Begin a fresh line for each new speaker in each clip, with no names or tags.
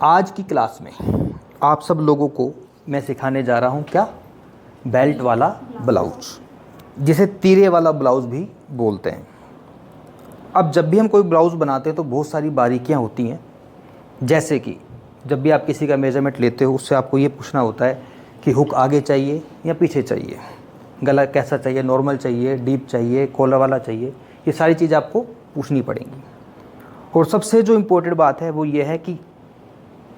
आज की क्लास में आप सब लोगों को मैं सिखाने जा रहा हूँ क्या, बेल्ट वाला ब्लाउज, जिसे तीरे वाला ब्लाउज भी बोलते हैं। अब जब भी हम कोई ब्लाउज बनाते हैं तो बहुत सारी बारीकियाँ होती हैं, जैसे कि जब भी आप किसी का मेजरमेंट लेते हो उससे आपको ये पूछना होता है कि हुक आगे चाहिए या पीछे चाहिए, गला कैसा चाहिए, नॉर्मल चाहिए, डीप चाहिए, कॉलर वाला चाहिए, ये सारी चीज़ आपको पूछनी पड़ेंगी। और सबसे जो इम्पोर्टेंट बात है वो ये है कि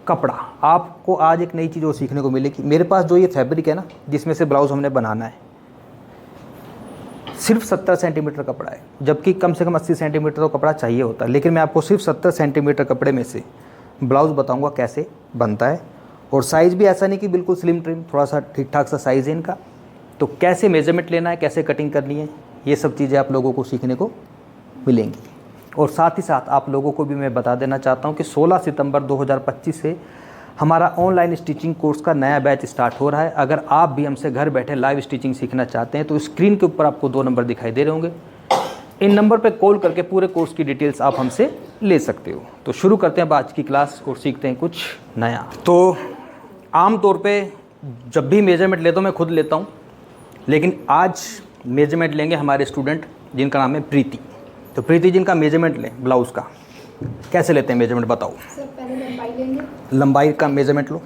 कपड़ा, आपको आज एक नई चीज़ और सीखने को मिलेगी। मेरे पास जो ये फैब्रिक है ना, जिसमें से ब्लाउज हमने बनाना है, सिर्फ 70 सेंटीमीटर कपड़ा है, जबकि कम से कम 80 सेंटीमीटर तो कपड़ा चाहिए होता है। लेकिन मैं आपको सिर्फ 70 सेंटीमीटर कपड़े में से ब्लाउज बताऊंगा कैसे बनता है। और साइज़ भी ऐसा नहीं कि बिल्कुल स्लिम ट्रिम, थोड़ा सा ठीक ठाक सा साइज़ है इनका। तो कैसे मेजरमेंट लेना है, कैसे कटिंग करनी है, ये सब चीज़ें आप लोगों को सीखने को मिलेंगी। और साथ ही साथ आप लोगों को भी मैं बता देना चाहता हूँ कि 16 सितंबर 2025 से हमारा ऑनलाइन स्टिचिंग कोर्स का नया बैच स्टार्ट हो रहा है। अगर आप भी हमसे घर बैठे लाइव स्टिचिंग सीखना चाहते हैं तो स्क्रीन के ऊपर आपको 2 नंबर दिखाई दे रहे होंगे, इन नंबर पर कॉल करके पूरे कोर्स की डिटेल्स आप हमसे ले सकते हो। तो शुरू करते हैं आज की क्लास और सीखते हैं कुछ नया। तो आम तौर पे जब भी मेजरमेंट लेता हूँ मैं खुद लेता हूँ, लेकिन आज मेजरमेंट लेंगे हमारे स्टूडेंट जिनका नाम है प्रीति। तो प्रीति जिनका मेजरमेंट लें ब्लाउज़ का, कैसे लेते हैं मेजरमेंट बताओ।
सर पहले लंबाई लेंगे।
लंबाई का मेजरमेंट लो।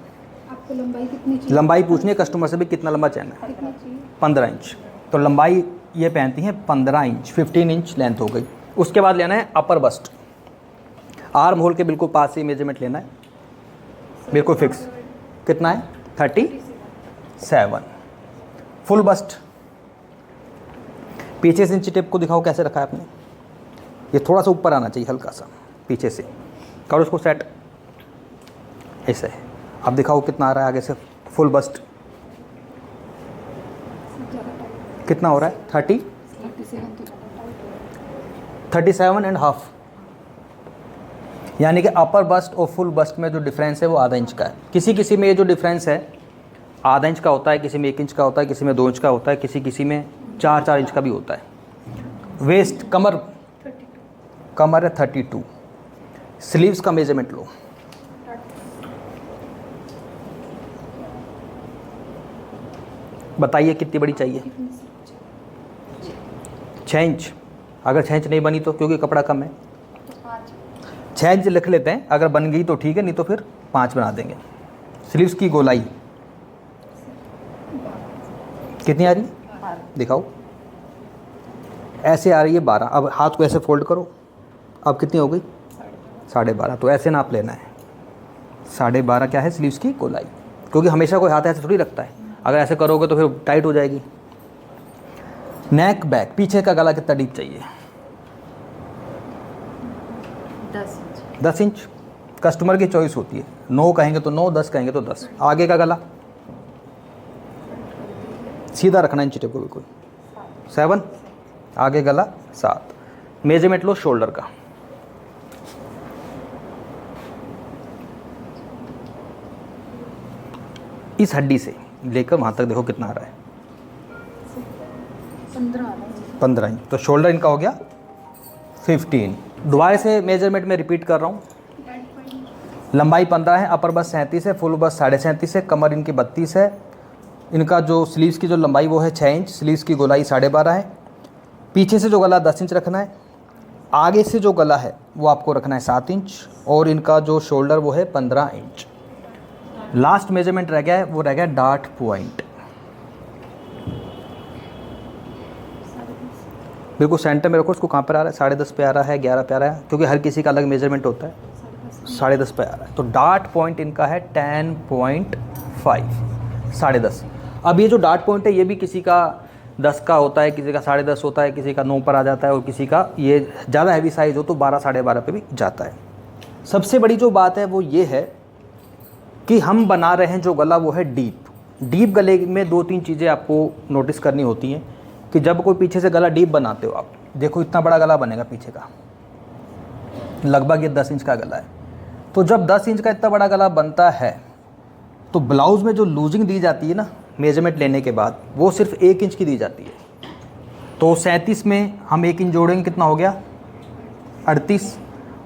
आपको लंबाई कितनी चाहिए?
लंबाई पूछनी है कस्टमर से भी, कितना लंबा चाहिए।
कितनी चाहिए?
15 इंच। तो लंबाई ये पहनती हैं 15 इंच, 15 इंच लेंथ हो गई। उसके बाद लेना है अपर बस्ट, आर्म होल के बिल्कुल पास ही मेजरमेंट लेना है, बिल्कुल फिक्स। कितना है? 37। फुल बस्ट, पीछे से इंची टेप को दिखाओ कैसे रखा है आपने, ये थोड़ा सा ऊपर आना चाहिए, हल्का सा पीछे से करो उसको सेट, ऐसे है। अब दिखाओ कितना आ रहा है आगे से। फुल बस्ट कितना हो रहा है? 37.5, यानी कि अपर बस्ट और फुल बस्ट में जो डिफरेंस है वो आधा इंच का है। किसी किसी में ये जो डिफरेंस है आधा इंच का होता है, किसी में 1 इंच का होता है, किसी में 2 इंच का होता है, किसी में 4 इंच का भी होता है। वेस्ट कमर है 32। स्लीव्स का मेजरमेंट लो। बताइए कितनी बड़ी चाहिए? 6 इंच। अगर 6 इंच नहीं बनी तो, क्योंकि कपड़ा कम है, 6 इंच लिख लेते हैं। अगर बन गई तो ठीक है, नहीं तो फिर 5 बना देंगे। स्लीव्स की गोलाई कितनी आ रही है दिखाओ। ऐसे आ रही है 12। अब हाथ को ऐसे फोल्ड करो, अब कितनी हो गई? 12.5। तो ऐसे नाप लेना है। 12.5 क्या है? स्लीव्स की गोलाई, क्योंकि हमेशा कोई हाथ ऐसे थोड़ी रखता है, अगर ऐसे करोगे तो फिर टाइट हो जाएगी। नेक बैक, पीछे का गला कितना डीप चाहिए? 10 इंच। कस्टमर की चॉइस होती है, 9 कहेंगे तो 9, 10 कहेंगे तो 10। आगे का गला सीधा रखना इंच टेप को बिल्कुल। 7। आगे गला 7। मेजरमेंट लो शोल्डर का। इस हड्डी से लेकर वहां तक देखो कितना आ रहा है? 15 इंच। तो शोल्डर इनका हो गया 15। दोबारा से मेजरमेंट में रिपीट कर रहा हूँ। लंबाई 15 है, अपर बस 37 है, फुल बस 37.5 है, कमर इनकी 32 है। इनका जो स्लीव्स की जो लंबाई वो है 6 इंच, स्लीव्स की गोलाई 12.5 है। पीछे से जो गला 10 इंच रखना है, आगे से जो गला है वो आपको रखना है 7 इंच, और इनका जो शोल्डर वो है 15 इंच। लास्ट मेजरमेंट रह गया है, वो रह गया डार्ट पॉइंट। बिल्कुल सेंटर में रखो। उसको कहाँ पर आ रहा है? 10.5 पे आ रहा है, 11 पे आ रहा है, क्योंकि हर किसी का अलग मेजरमेंट होता है। 10.5 पे आ रहा है। तो डार्ट पॉइंट इनका है 10.5, 10.5। अब ये जो डार्ट पॉइंट है ये भी किसी का 10 का होता है, किसी का 10.5 होता है, किसी का 9 पर आ जाता है, और किसी का ये ज़्यादा हैवी साइज़ हो तो 12, 12.5 पे भी जाता है। सबसे बड़ी जो बात है वो ये है कि हम बना रहे हैं जो गला वो है डीप गले में 2-3 चीज़ें आपको नोटिस करनी होती हैं कि जब कोई पीछे से गला डीप बनाते हो आप, देखो इतना बड़ा गला बनेगा पीछे का, लगभग ये 10 इंच का गला है। तो जब 10 इंच का इतना बड़ा गला बनता है तो ब्लाउज़ में जो लूजिंग दी जाती है ना मेजरमेंट लेने के बाद, वो सिर्फ 1 इंच की दी जाती है। तो 37 में हम 1 इंच जोड़ेंगे, कितना हो गया? 38।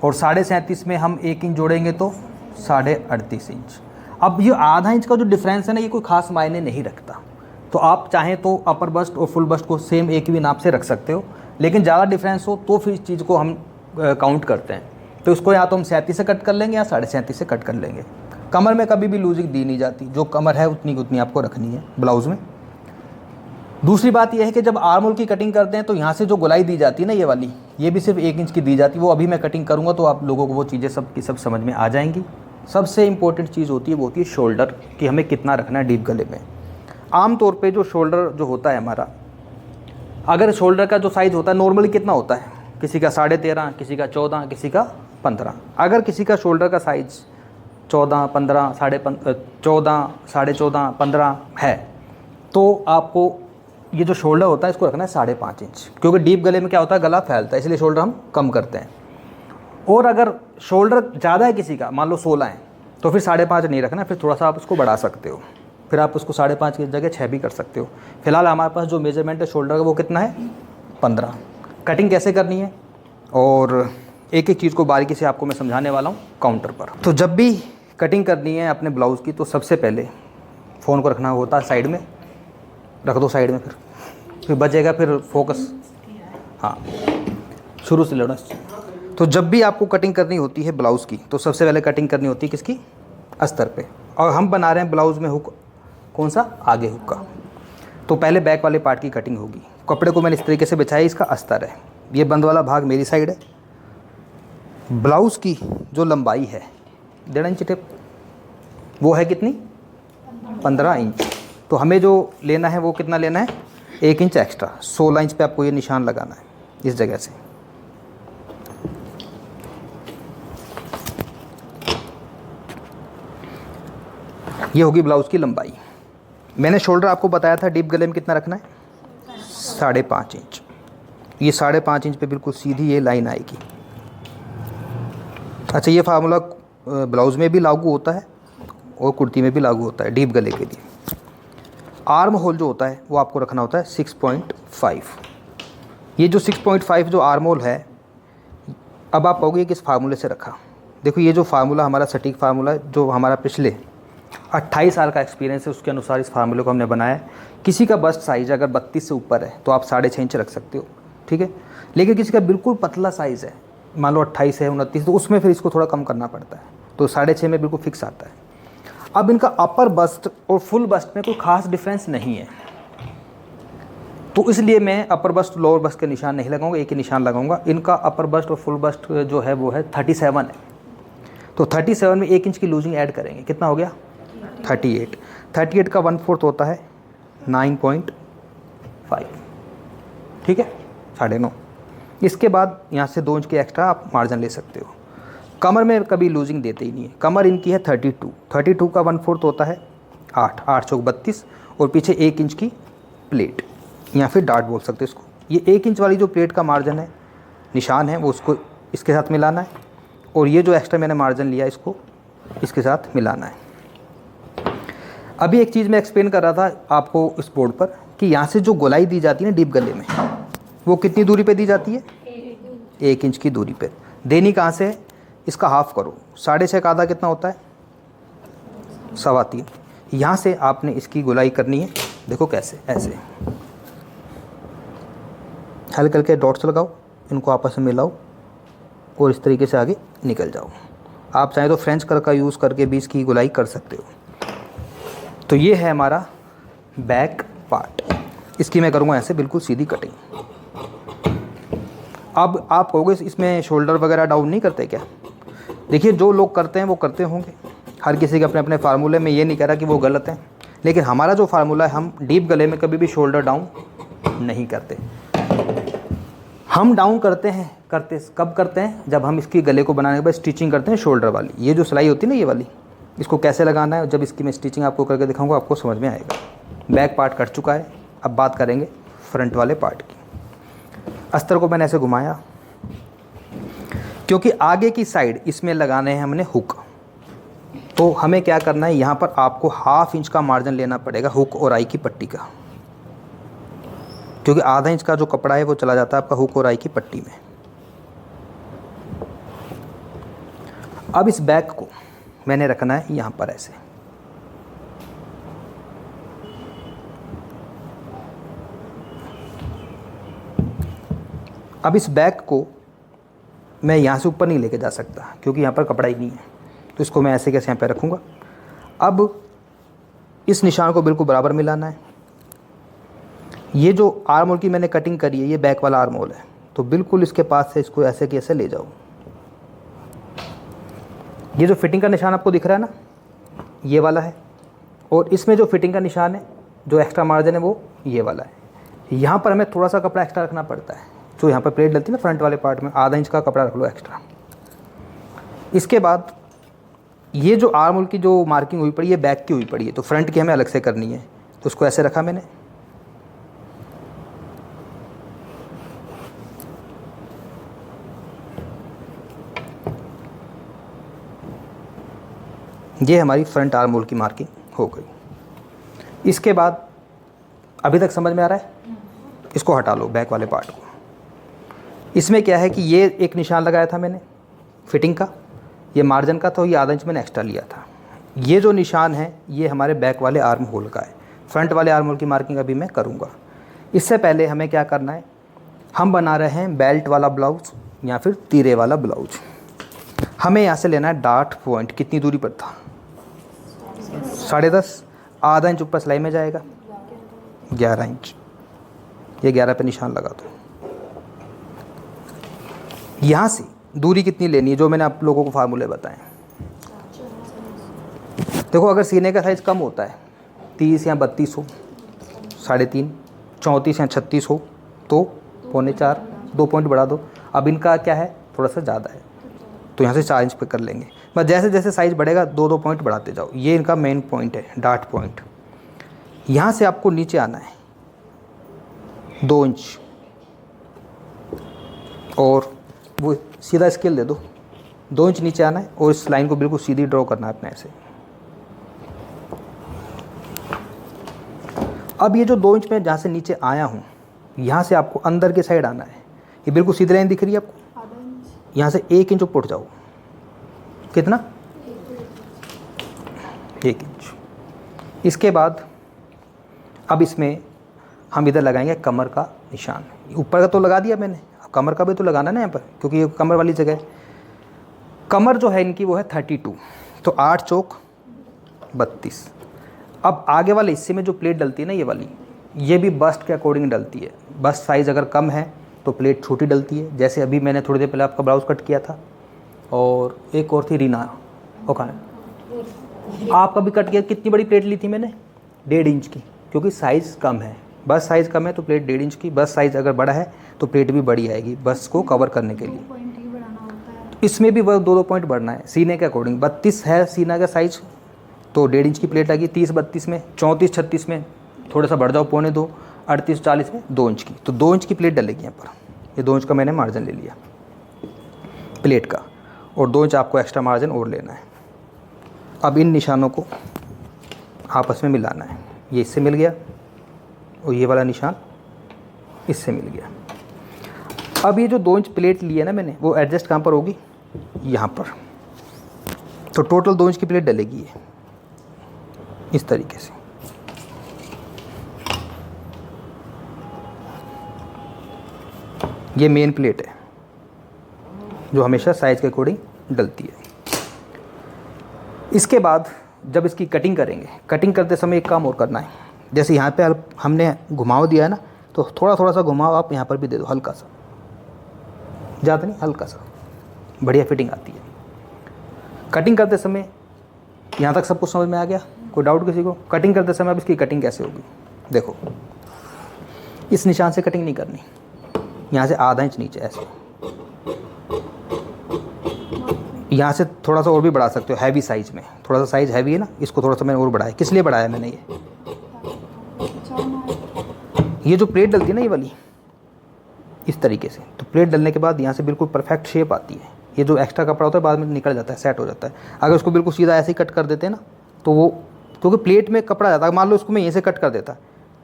और 37.5 में हम 1 इंच जोड़ेंगे तो 38.5 इंच। अब ये आधा इंच का जो डिफरेंस है ना, ये कोई खास मायने नहीं रखता। तो आप चाहें तो अपर बस्ट और फुल बस्ट को सेम एक भी नाप से रख सकते हो, लेकिन ज़्यादा डिफरेंस हो तो फिर इस चीज़ को हम काउंट करते हैं। तो इसको या तो हम 37 से कट कर लेंगे या 37.5 से कट कर लेंगे। कमर में कभी भी लूजिंग दी नहीं जाती, जो कमर है उतनी की उतनी आपको रखनी है ब्लाउज़ में। दूसरी बात यह है कि जब आर्म होल की कटिंग करते हैं तो यहाँ से जो गोलाई दी जाती है ना, ये वाली, ये भी सिर्फ 1 इंच की दी जाती है। वो अभी मैं कटिंग करूँगा तो आप लोगों को वो चीज़ें सब की सब समझ में आ जाएंगी। सबसे इंपॉर्टेंट चीज़ होती है वो होती है शोल्डर, कि हमें कितना रखना है डीप गले में। आम तौर पे जो शोल्डर जो होता है हमारा, अगर शोल्डर का जो साइज़ होता है नॉर्मली कितना होता है, किसी का 13.5, किसी का 14, किसी का 15। अगर किसी का शोल्डर का साइज़ 14, 15, 14, 14.5, 15 है, तो आपको ये जो शोल्डर होता है इसको रखना है 5.5 इंच, क्योंकि डीप गले में क्या होता है, गला फैलता है, इसलिए शोल्डर हम कम करते हैं। और अगर शोल्डर ज़्यादा है किसी का, मान लो 16 है, तो फिर 5.5 नहीं रखना, फिर थोड़ा सा आप उसको बढ़ा सकते हो, फिर आप उसको 5.5 की जगह 6 भी कर सकते हो। फिलहाल हमारे पास जो मेजरमेंट है शोल्डर का वो कितना है, 15। कटिंग कैसे करनी है और एक एक चीज़ को बारीकी से आपको मैं समझाने वाला हूँ काउंटर पर। तो जब भी कटिंग करनी है अपने ब्लाउज़ की, तो सबसे पहले फ़ोन को रखना होता है साइड में, रख दो साइड में, फिर बचेगा, फिर फोकस, हाँ शुरू से लड़ो। तो जब भी आपको कटिंग करनी होती है ब्लाउज़ की, तो सबसे पहले कटिंग करनी होती है किसकी, अस्तर पे। और हम बना रहे हैं ब्लाउज़ में हुक, कौन सा, आगे हुक का। तो पहले बैक वाले पार्ट की कटिंग होगी। कपड़े को मैंने इस तरीके से बिछाया, इसका अस्तर है, ये बंद वाला भाग मेरी साइड है। ब्लाउज़ की जो लंबाई है 1.5 इंच टेप, वो है कितनी, 15 इंच। तो हमें जो लेना है वो कितना लेना है, 1 इंच एक्स्ट्रा। 16 इंच पे आपको ये निशान लगाना है इस जगह से। ये होगी ब्लाउज़ की लंबाई। मैंने शोल्डर आपको बताया था डीप गले में कितना रखना है, 5.5 इंच। ये 5.5 इंच पे बिल्कुल सीधी ये लाइन आएगी। अच्छा, ये फार्मूला ब्लाउज़ में भी लागू होता है और कुर्ती में भी लागू होता है डीप गले के लिए। आर्म होल जो होता है वो आपको रखना होता है 6.5। ये जो 6.5 जो आर्म होल है, अब आप कहोगे किस फार्मूले से रखा। देखो, ये जो फार्मूला हमारा सटीक फार्मूला है, जो हमारा पिछले 28 साल का एक्सपीरियंस है उसके अनुसार इस फार्मूले को हमने बनाया है। किसी का बस्ट साइज़ अगर 32 से ऊपर है तो आप 6.5 इंच रख सकते हो, ठीक है। लेकिन किसी का बिल्कुल पतला साइज़ है, मान लो 28 है, 29, तो उसमें फिर इसको थोड़ा कम करना पड़ता है। तो 6.5 में बिल्कुल फिक्स आता है। अब इनका अपर बस्ट और फुल बस्ट में कोई ख़ास डिफरेंस नहीं है, तो इसलिए मैं अपर बस्ट लोअर बस्ट के निशान नहीं लगाऊंगा, एक ही निशान लगाऊंगा। इनका अपर बस्ट और फुल बस्ट जो है वो है 37 है। तो 37 में 1 इंच की लूजिंग ऐड करेंगे, कितना हो गया, 38। 38 का 1/4 होता है 9.5, ठीक है, 9.5। इसके बाद यहाँ से 2 इंच की एक्स्ट्रा आप मार्जिन ले सकते हो। कमर में कभी लूजिंग देते ही नहीं है। कमर इनकी है 32 का 1/4 होता है 8 चौक 32, और पीछे 1 इंच की प्लेट या फिर डार्ट बोल सकते हो इसको। ये 1 इंच वाली जो प्लेट का मार्जिन है, निशान है, वो उसको इसके साथ मिलाना है, और ये जो एक्स्ट्रा मैंने मार्जिन लिया इसको इसके साथ मिलाना है। अभी एक चीज़ मैं एक्सप्लेन कर रहा था आपको इस बोर्ड पर, कि यहाँ से जो गोलाई दी जाती है ना डीप गले में, वो कितनी दूरी पे दी जाती है, 1 इंच की दूरी पे। देनी कहाँ से है, इसका हाफ करो, 6.5 का आधा कितना होता है, 3.25। यहाँ से आपने इसकी गोलाई करनी है। देखो कैसे, ऐसे हल्के हल्के डॉट्स लगाओ, इनको आपस में मिलाओ और इस तरीके से आगे निकल जाओ। आप चाहें तो फ्रेंच कर का यूज़ करके भी इसकी गोलाई कर सकते हो। तो ये है हमारा बैक पार्ट, इसकी मैं करूँगा ऐसे बिल्कुल सीधी कटिंग। अब आप कहोगे इसमें शोल्डर वगैरह डाउन नहीं करते क्या। देखिए, जो लोग करते हैं वो करते होंगे, हर किसी के अपने अपने फार्मूले में, ये नहीं कह रहा कि वो गलत है, लेकिन हमारा जो फार्मूला है, हम डीप गले में कभी भी शोल्डर डाउन नहीं करते। हम डाउन करते हैं, कब करते हैं, जब हम इसकी गले को बनाने के बाद स्टिचिंग करते हैं शोल्डर वाली। ये जो सिलाई होती है ना, ये वाली, इसको कैसे लगाना है, जब इसकी मैं स्टिचिंग आपको करके दिखाऊंगा आपको समझ में आएगा। बैक पार्ट कट चुका है, अब बात करेंगे फ्रंट वाले पार्ट की। अस्तर को मैंने ऐसे घुमाया, क्योंकि आगे की साइड इसमें लगाने हैं हमने हुक। तो हमें क्या करना है, यहाँ पर आपको 1/2 इंच का मार्जिन लेना पड़ेगा हुक और आई की पट्टी का, क्योंकि आधा इंच का जो कपड़ा है वो चला जाता है आपका हुक और आई की पट्टी में। अब इस बैक को मैंने रखना है यहाँ पर ऐसे। अब इस बैक को मैं यहाँ से ऊपर नहीं लेके जा सकता क्योंकि यहाँ पर कपड़ा ही नहीं है, तो इसको मैं ऐसे कैसे यहाँ पे रखूँगा। अब इस निशान को बिल्कुल बराबर मिलाना है। ये जो आर्म होल की मैंने कटिंग करी है, ये बैक वाला आर्म होल है, तो बिल्कुल इसके पास से इसको ऐसे कैसे ले जाओ। ये जो फिटिंग का निशान आपको दिख रहा है ना, ये वाला है, और इसमें जो फिटिंग का निशान है, जो एक्स्ट्रा मार्जिन है, वो ये वाला है। यहाँ पर हमें थोड़ा सा कपड़ा एक्स्ट्रा रखना पड़ता है। जो यहाँ पर प्लेट डलती है ना फ्रंट वाले पार्ट में, आधा इंच का कपड़ा रख लो एक्स्ट्रा। इसके बाद ये जो आर्म होल की जो मार्किंग हुई पड़ी है, बैक की हुई पड़ी है, तो फ्रंट की हमें अलग से करनी है, तो उसको ऐसे रखा मैंने। ये हमारी फ्रंट आर्म होल की मार्किंग हो गई। इसके बाद अभी तक समझ में आ रहा है? इसको हटा लो बैक वाले पार्ट को। इसमें क्या है कि ये एक निशान लगाया था मैंने फिटिंग का, ये मार्जिन का, तो ये आधा इंच मैंने एक्स्ट्रा लिया था। ये जो निशान है ये हमारे बैक वाले आर्म होल का है। फ्रंट वाले आर्म होल की मार्किंग अभी मैं करूँगा। इससे पहले हमें क्या करना है, हम बना रहे हैं बेल्ट वाला ब्लाउज या फिर तीरे वाला ब्लाउज। हमें यहाँ से लेना है डार्ट पॉइंट। कितनी दूरी पर था? 10.5, आधा इंच ऊपर सिलाई में जाएगा 11 इंच। ये 11 पे निशान लगा दो। यहाँ से दूरी कितनी लेनी है, जो मैंने आप लोगों को फार्मूले बताएं। देखो, अगर सीने का साइज़ कम होता है, 30 या 32 हो, 3.5, 34 या 36 हो, तो 3.25, 2 पॉइंट बढ़ा दो। अब इनका क्या है, थोड़ा सा ज़्यादा है, तो यहाँ से 4 इंच पे कर लेंगे। बस जैसे जैसे साइज़ बढ़ेगा 2-2 पॉइंट बढ़ाते जाओ। ये इनका मेन पॉइंट है, डार्ट पॉइंट। यहाँ से आपको नीचे आना है 2 इंच, और वो सीधा स्केल दे दो। 2 इंच नीचे आना है और इस लाइन को बिल्कुल सीधी ड्रॉ करना है अपने ऐसे। अब ये जो 2 इंच में जहाँ से नीचे आया हूँ, यहाँ से आपको अंदर के साइड आना है। ये बिल्कुल सीधी लाइन दिख रही है आपको?
आधा इंच।
यहाँ से 1 इंच ऊपर उठ जाओ। कितना? 1 इंच। इसके बाद अब इसमें हम इधर लगाएंगे कमर का निशान। ऊपर का तो लगा दिया मैंने, अब कमर का भी तो लगाना ना यहाँ पर, क्योंकि ये कमर वाली जगह है। कमर जो है इनकी वो है 32, तो 8 चौक 32। अब आगे वाले हिस्से में जो प्लेट डलती है ना, ये वाली, ये भी बस्ट के अकॉर्डिंग डलती है। बस्ट साइज़ अगर कम है तो प्लेट छोटी डलती है। जैसे अभी मैंने थोड़ी देर पहले आपका ब्लाउज कट किया था, और एक और थी रीना, वो कहाँ है? आपका भी कट किया। कितनी बड़ी प्लेट ली थी मैंने? 1.5 इंच की, क्योंकि साइज़ कम है। बस साइज़ कम है तो प्लेट 1.5 इंच की। बस साइज़ अगर बड़ा है तो प्लेट भी बड़ी आएगी, बस को कवर करने के लिए।
पॉइंट ही बढ़ाना होता है।
इसमें भी 2-2 पॉइंट बढ़ना है सीने के अकॉर्डिंग। 32 है सीना का साइज़, तो 1.5 इंच की प्लेट आएगी। 30-32 में, 34-36 में थोड़ा सा बढ़ जाओ 2.25, 38-40 में 2 इंच की, तो 2 इंच की प्लेट डलेगी यहाँ पर। ये 2 इंच का मैंने मार्जिन ले लिया प्लेट का, और 2 इंच आपको एक्स्ट्रा मार्जिन और लेना है। अब इन निशानों को आपस में मिलाना है। ये इससे मिल गया और ये वाला निशान इससे मिल गया। अब ये जो 2 इंच प्लेट ली है ना मैंने, वो एडजस्ट कहाँ पर होगी? यहाँ पर। तो टोटल 2 इंच की प्लेट डलेगी ये इस तरीके से। ये मेन प्लेट है जो हमेशा साइज़ के अकॉर्डिंग डलती है। इसके बाद जब इसकी कटिंग करेंगे, कटिंग करते समय एक काम और करना है। जैसे यहाँ पे हमने घुमाव दिया है ना, तो थोड़ा थोड़ा सा घुमाव आप यहाँ पर भी दे दो, हल्का सा, ज़्यादा नहीं, हल्का सा, बढ़िया फिटिंग आती है। कटिंग करते समय यहाँ तक सब कुछ समझ में आ गया? कोई डाउट किसी को? कटिंग करते समय अब इसकी कटिंग कैसे होगी? देखो, इस निशान से कटिंग नहीं करनी, यहाँ से आधा इंच नीचे ऐसे। यहाँ से थोड़ा सा और भी बढ़ा सकते हो, हैवी साइज़ में। थोड़ा सा साइज़ हैवी है ना, इसको थोड़ा सा मैंने और बढ़ाया। किस लिए बढ़ाया मैंने? ये जो प्लेट डलती है ना, ये वाली, इस तरीके से, तो प्लेट डलने के बाद यहाँ से बिल्कुल परफेक्ट शेप आती है। ये जो एक्स्ट्रा कपड़ा होता है बाद में निकल जाता है, सेट हो जाता है। अगर उसको बिल्कुल सीधा ऐसे ही कट कर देते हैं ना, तो वो, क्योंकि प्लेट में कपड़ा जाता है, मान लो इसको मैं यहीं से कट कर देता,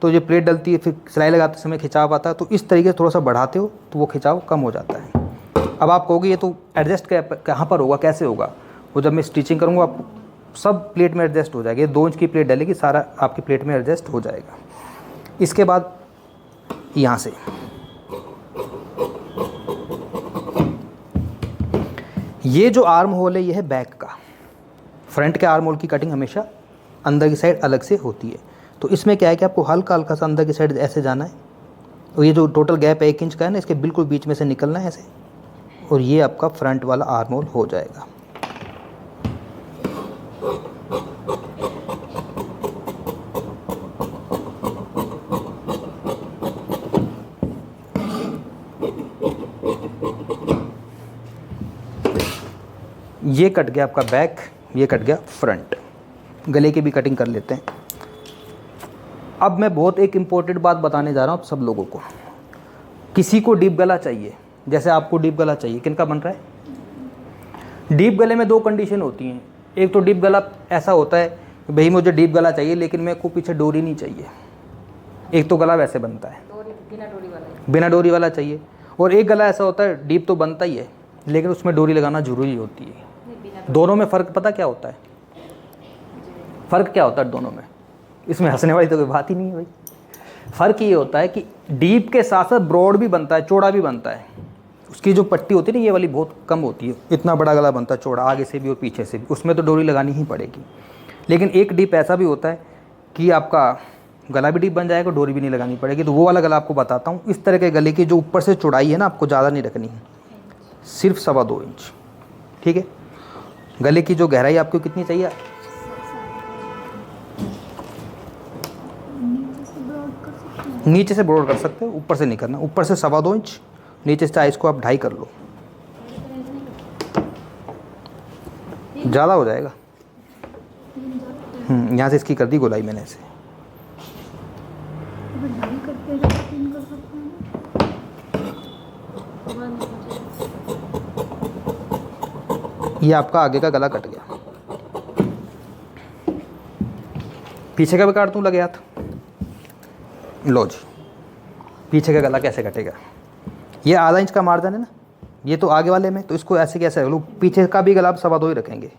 तो ये प्लेट डलती है, फिर सिलाई लगाते समय खिंचाव आता है। तो इस तरीके से थोड़ा सा बढ़ाते हो तो वो खिंचाव कम हो जाता है। अब आप कहोगे ये तो एडजस्ट कहाँ पर होगा, कैसे होगा? वो जब मैं स्टिचिंग करूँगा आप सब प्लेट में एडजस्ट हो जाएगा। ये 2 इंच की प्लेट डलेगी, सारा आपकी प्लेट में एडजस्ट हो जाएगा। इसके बाद यहाँ से ये जो आर्म होल है ये है बैक का। फ्रंट के आर्म होल की कटिंग हमेशा अंदर की साइड अलग से होती है। तो इसमें क्या है कि आपको हल्का हल्का सा अंदर की साइड ऐसे जाना है, और ये जो टोटल गैप है 1 इंच का है ना, इसके बिल्कुल बीच में से निकलना है ऐसे, और ये आपका फ्रंट वाला आर्म होल हो जाएगा। ये कट गया आपका बैक, ये कट गया फ्रंट। गले की भी कटिंग कर लेते हैं। अब मैं बहुत एक इम्पोर्टेंट बात बताने जा रहा हूँ आप सब लोगों को। किसी को डीप गला चाहिए, जैसे आपको डीप गला चाहिए, किनका बन रहा है? डीप गले में 2 कंडीशन होती हैं। एक तो डीप गला ऐसा होता है कि भाई मुझे डीप गला चाहिए लेकिन मेरे को पीछे डोरी नहीं चाहिए। एक तो गला वैसे बनता है, बिना डोरी वाला चाहिए। और एक गला ऐसा होता है डीप तो बनता ही है लेकिन उसमें डोरी लगाना ज़रूरी होती है। दोनों में फ़र्क पता क्या होता है? फ़र्क क्या होता है दोनों में? इसमें हंसने वाली तो कोई बात ही नहीं है भाई। फ़र्क ये होता है कि डीप के साथ साथ ब्रॉड भी बनता है, चौड़ा भी बनता है। उसकी जो पट्टी होती है ना, ये वाली बहुत कम होती है। इतना बड़ा गला बनता है चौड़ा, आगे से भी और पीछे से भी, उसमें तो डोरी लगानी ही पड़ेगी। लेकिन एक डीप ऐसा भी होता है कि आपका गला भी डीप बन जाएगा, डोरी भी नहीं लगानी पड़ेगी। तो वो वाला गला आपको बताता हूँ। इस तरह के गले की जो ऊपर से चौड़ाई है ना, आपको ज़्यादा नहीं रखनी है, सिर्फ 2.25 इंच। ठीक है। गले की जो गहराई आपको कितनी चाहिए? नीचे से ब्रॉड कर सकते हो, ऊपर से नहीं करना। ऊपर से 2.25 इंच, नीचे से इसको आप 2.5 कर लो, ज़्यादा हो जाएगा। यहाँ से इसकी कर दी गोलाई मैंने ऐसे। ये आपका आगे का गला कट गया। पीछे का भी काट दूँ लगे हाथ? लो जी, पीछे का गला कैसे कटेगा? ये आधा इंच का मार्जिन है ना, ये तो आगे वाले में, तो इसको ऐसे कैसे लो, पीछे का भी गला आप 2.25 ही रखेंगे।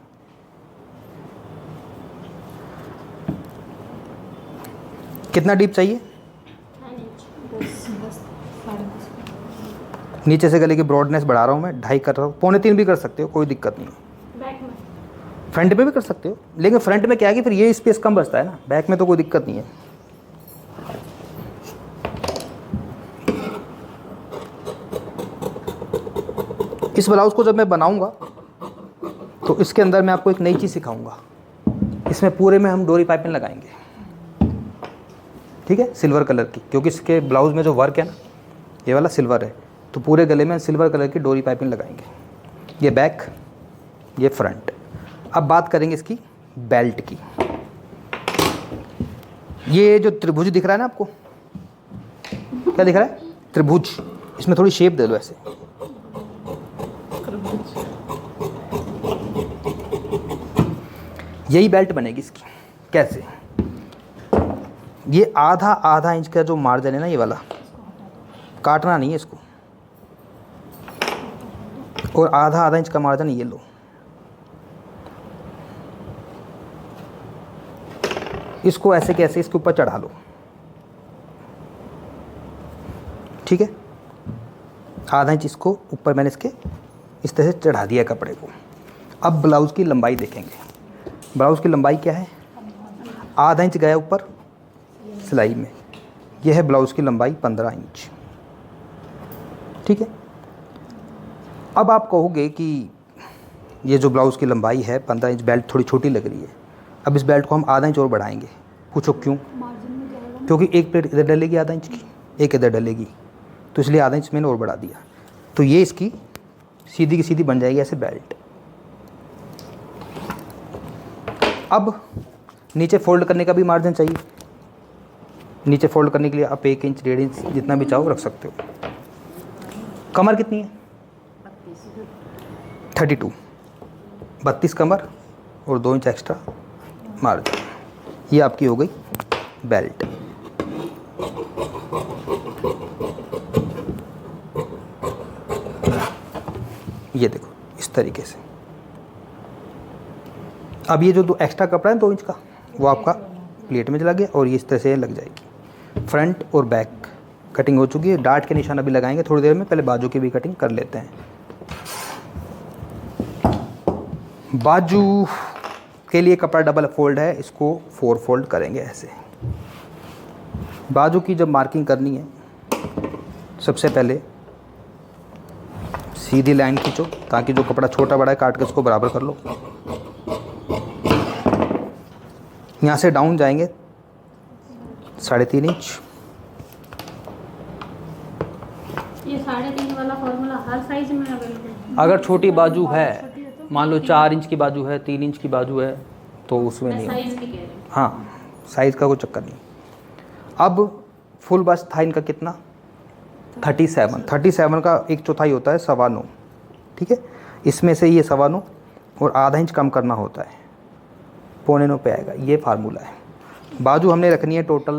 कितना डीप चाहिए? नीचे से गले की ब्रॉडनेस बढ़ा रहा हूँ मैं, 2.5 कर रहा हूँ, 2.25 भी कर सकते हो, कोई दिक्कत नहीं है। फ्रंट में भी कर सकते हो, लेकिन फ्रंट में क्या है कि फिर ये स्पेस कम बचता है ना, बैक में तो कोई दिक्कत नहीं है। इस ब्लाउज को जब मैं बनाऊंगा तो इसके अंदर मैं आपको एक नई चीज़ सिखाऊंगा। इसमें पूरे में हम डोरी पाइपिंग लगाएंगे, ठीक है, सिल्वर कलर की, क्योंकि इसके ब्लाउज में जो वर्क है ना, ये वाला सिल्वर है, तो पूरे गले में सिल्वर कलर की डोरी पाइपिंग लगाएंगे। ये बैक, ये फ्रंट। अब बात करेंगे इसकी बेल्ट की। ये जो त्रिभुज दिख रहा है ना आपको, क्या दिख रहा है? त्रिभुज। इसमें थोड़ी शेप दे दो ऐसे, यही बेल्ट बनेगी इसकी। कैसे? ये आधा इंच का जो मार्जिन है ना, ये वाला काटना नहीं है इसको, और आधा इंच का मार्जिन ये लो, इसको ऐसे कैसे इसके ऊपर चढ़ा लो, ठीक है। आधा इंच इसको ऊपर मैंने इसके इस तरह से चढ़ा दिया कपड़े को। अब ब्लाउज़ की लंबाई देखेंगे। ब्लाउज़ की लंबाई क्या है? आधा इंच गया ऊपर सिलाई में, यह है ब्लाउज़ की लंबाई 15 इंच, ठीक है। अब आप कहोगे कि ये जो ब्लाउज़ की लंबाई है 15 इंच, बेल्ट थोड़ी छोटी लग रही है। अब इस बेल्ट को हम आधा इंच और बढ़ाएंगे। पूछो क्यों? क्योंकि एक प्लेट इधर डलेगी आधा इंच की, एक इधर डलेगी, तो इसलिए आधा इंच मैंने और बढ़ा दिया। तो ये इसकी सीधी की सीधी बन जाएगी ऐसे बेल्ट। अब नीचे फोल्ड करने का भी मार्जिन चाहिए। नीचे फोल्ड करने के लिए आप 1 इंच 1.5 इंच जितना भी चाहो रख सकते हो। कमर कितनी है? 32, 32 कमर और 2 इंच एक्स्ट्रा मार्जिन। ये आपकी हो गई बेल्ट। ये देखो इस तरीके से। अब ये जो दो एक्स्ट्रा कपड़ा है 2 इंच का, वो आपका प्लेट में चला गया और ये इस तरह से लग जाएगी। फ्रंट और बैक कटिंग हो चुकी है। डार्ट के निशान अभी लगाएंगे थोड़ी देर में, पहले बाजू की भी कटिंग कर लेते हैं। बाजू के लिए कपड़ा डबल फोल्ड है, इसको 4 फोल्ड करेंगे ऐसे। बाजू की जब मार्किंग करनी है, सबसे पहले सीधी लाइन खींचो ताकि जो कपड़ा छोटा बड़ा है काट के उसको बराबर कर लो। यहाँ से डाउन जाएंगे 3.5 इंच।
ये 3.5 वाला फॉर्मूला हर साइज में अवेलेबल है?
अगर छोटी बाजू है,
छोटी तो
मान लो 4 इंच की बाजू है, 3 इंच की बाजू है, तो उसमें
मैं
नहीं।
साइज भी कह रही हूँ।
हाँ, साइज़ का कोई चक्कर नहीं। अब फुल बस्ट था इनका कितना? 37 का 1/4 होता है 9.25। ठीक है, इसमें से ये 9.25 और आधा इंच कम करना होता है, 9.25 पे आएगा। ये फार्मूला है। बाजू हमने रखनी है टोटल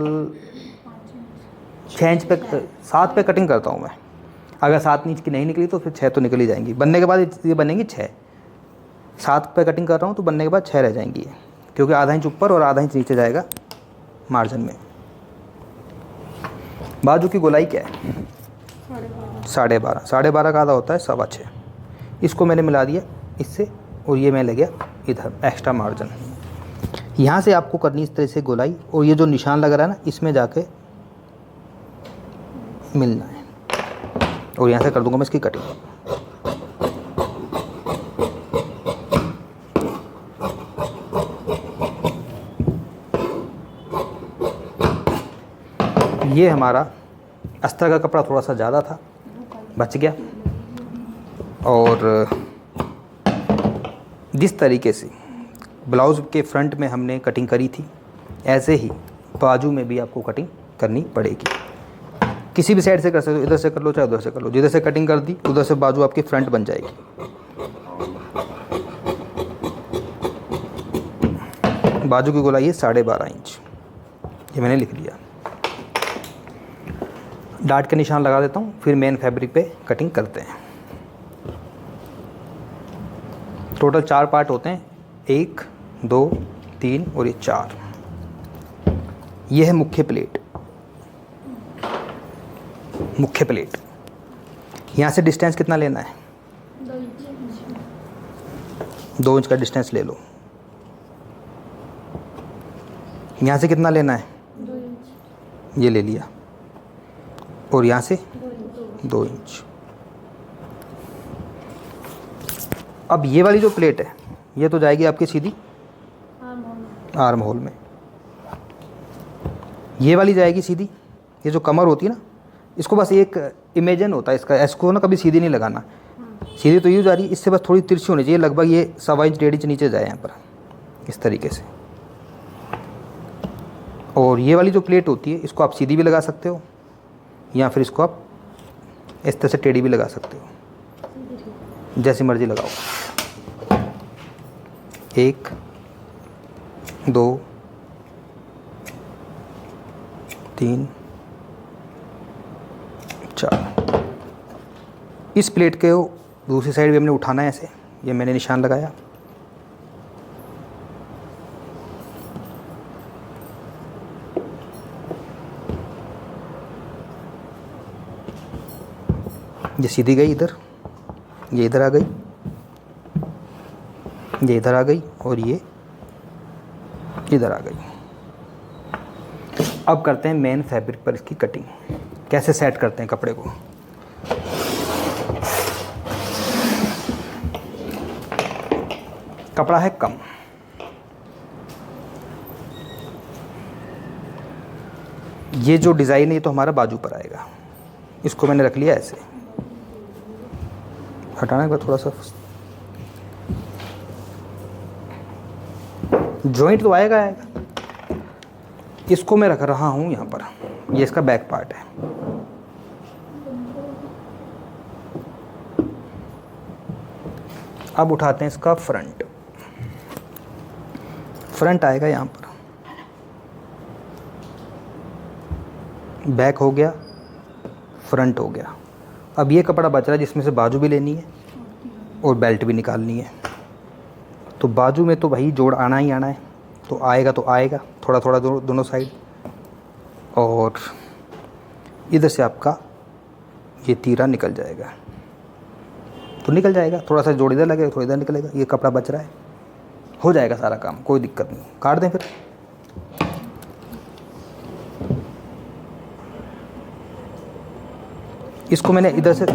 6 इंच पे, 7 पे कटिंग करता हूँ मैं। अगर 7 इंच की नहीं निकली तो फिर 6 तो निकल ही जाएंगी। बनने के बाद ये बनेंगी 6। 7 पे कटिंग कर रहा हूँ तो बनने के बाद 6 रह जाएंगी ये, क्योंकि आधा इंच ऊपर और आधा इंच नीचे जाएगा मार्जिन में। बाजू की गोलाई क्या है? 12.5। 12.5 का आधा होता है 6.25। इसको मैंने मिला दिया इससे और ये मैं ले गया इधर एक्स्ट्रा मार्जिन। यहाँ से आपको करनी इस तरह से गोलाई, और ये जो निशान लग रहा है ना, इसमें जाके मिलना है। और यहाँ से कर दूंगा मैं इसकी कटिंग। ये हमारा अस्तर का कपड़ा थोड़ा सा ज़्यादा था, बच गया। और जिस तरीके से ब्लाउज़ के फ्रंट में हमने कटिंग करी थी, ऐसे ही बाजू में भी आपको कटिंग करनी पड़ेगी। किसी भी साइड से कर सकते हो, इधर से कर लो चाहे उधर से कर लो। जिधर से कटिंग कर दी उधर से बाजू आपकी फ्रंट बन जाएगी। बाजू की गोलाई है 12.5 इंच, ये मैंने लिख लिया। डार्ट के निशान लगा देता हूँ, फिर मेन फैब्रिक पे कटिंग करते हैं। टोटल 4 पार्ट होते हैं, 1, 2, 3 और ये 4। ये है मुख्य प्लेट। मुख्य प्लेट यहाँ से डिस्टेंस कितना लेना है? 2 इंच का डिस्टेंस ले लो। यहाँ से कितना लेना है?
2 इंच।
ये ले लिया। और यहाँ से 2 इंच। अब ये वाली जो प्लेट है, ये तो जाएगी आपकी सीधी आर्म होल में। ये वाली जाएगी सीधी। ये जो कमर होती है ना, इसको बस एक इमेजिन होता है इसका, इसको ना कभी सीधी नहीं लगाना। सीधी तो यूँ जा रही है, इससे बस थोड़ी तिरछी होनी चाहिए, लगभग ये 1.25 इंच 1.5 इंच नीचे जाए यहाँ पर, इस तरीके से। और ये वाली जो प्लेट होती है, इसको आप सीधी भी लगा सकते हो या फिर इसको आप इस तरह से टेढ़ी भी लगा सकते हो, जैसी मर्जी लगाओ। 1, 2, 3, 4। इस प्लेट के दूसरी साइड भी हमने उठाना है ऐसे। ये मैंने निशान लगाया। ये सीधी गई इधर, ये इधर आ गई, ये इधर आ गई और ये इधर आ गई। अब करते हैं मेन फैब्रिक पर इसकी कटिंग। कैसे सेट करते हैं कपड़े को? कपड़ा है कम, ये जो डिज़ाइन है ये तो हमारा बाजू पर आएगा। इसको मैंने रख लिया ऐसे, हटाना एक बार थोड़ा सा, जॉइंट तो आएगा। इसको मैं रख रहा हूँ यहाँ पर, ये इसका बैक पार्ट है। अब उठाते हैं इसका फ्रंट। फ्रंट आएगा यहाँ पर, बैक हो गया, फ्रंट हो गया। अब ये कपड़ा बच रहा है जिसमें से बाजू भी लेनी है और बेल्ट भी निकालनी है। तो बाजू में तो भाई जोड़ आना ही आना है, तो आएगा थोड़ा थोड़ा दोनों साइड। और इधर से आपका ये तीरा निकल जाएगा, तो निकल जाएगा, थोड़ा सा जोड़ इधर लगेगा, थोड़ा इधर निकलेगा, ये कपड़ा बच रहा है, हो जाएगा सारा काम, कोई दिक्कत नहीं। काट दें फिर। इसको मैंने इधर से,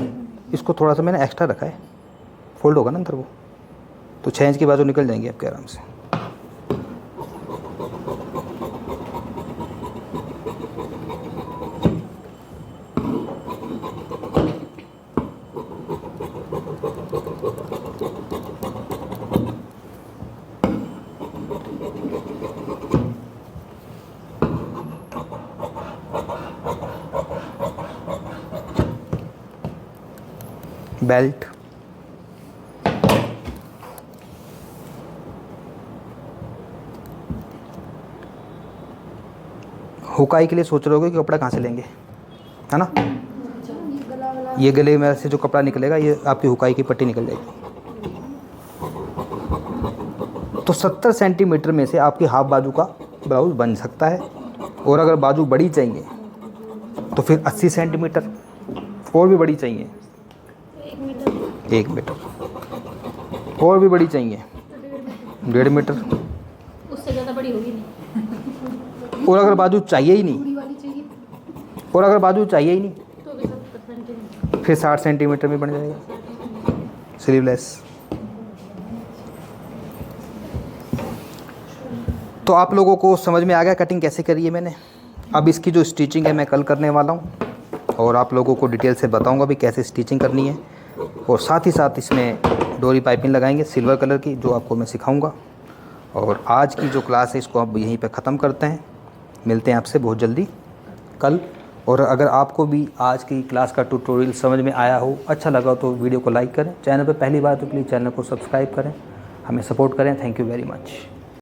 इसको थोड़ा सा मैंने एक्स्ट्रा रखा है, फोल्ड होगा ना अंदर वो, तो 6 इंच की बाजू निकल जाएंगी आपके आराम से। बेल्ट, हुकाई के लिए सोच रहे होगे कि कपड़ा कहाँ से लेंगे, है ना। ये गले में से जो कपड़ा निकलेगा ये आपकी हुकाई की पट्टी निकल जाएगी। तो 70 सेंटीमीटर में से आपकी हाफ बाजू का ब्लाउज बन सकता है। और अगर बाजू बड़ी चाहिए तो फिर 80 सेंटीमीटर, और भी बड़ी चाहिए 1 मीटर, और भी बड़ी चाहिए 1.5 मीटर,
उससे ज़्यादा बड़ी होगी नहीं।
और अगर बाजू चाहिए ही नहीं, और अगर बाजू चाहिए ही नहीं
तो भी 70
फिर 60 सेंटीमीटर में बन जाएगा स्लीवलेस। तो आप लोगों को समझ में आ गया कटिंग कैसे करी है मैंने। अब इसकी जो स्टिचिंग है मैं कल करने वाला हूँ, और आप लोगों को डिटेल से बताऊँगा भी कैसे स्टिचिंग करनी है। और साथ ही साथ इसमें डोरी पाइपिंग लगाएंगे सिल्वर कलर की, जो आपको मैं सिखाऊंगा। और आज की जो क्लास है इसको अब यहीं पे ख़त्म करते हैं। मिलते हैं आपसे बहुत जल्दी कल। और अगर आपको भी आज की क्लास का ट्यूटोरियल समझ में आया हो, अच्छा लगा तो वीडियो को लाइक करें, चैनल पर पहली बार तो प्लीज़ चैनल को सब्सक्राइब करें, हमें सपोर्ट करें। Thank you very much.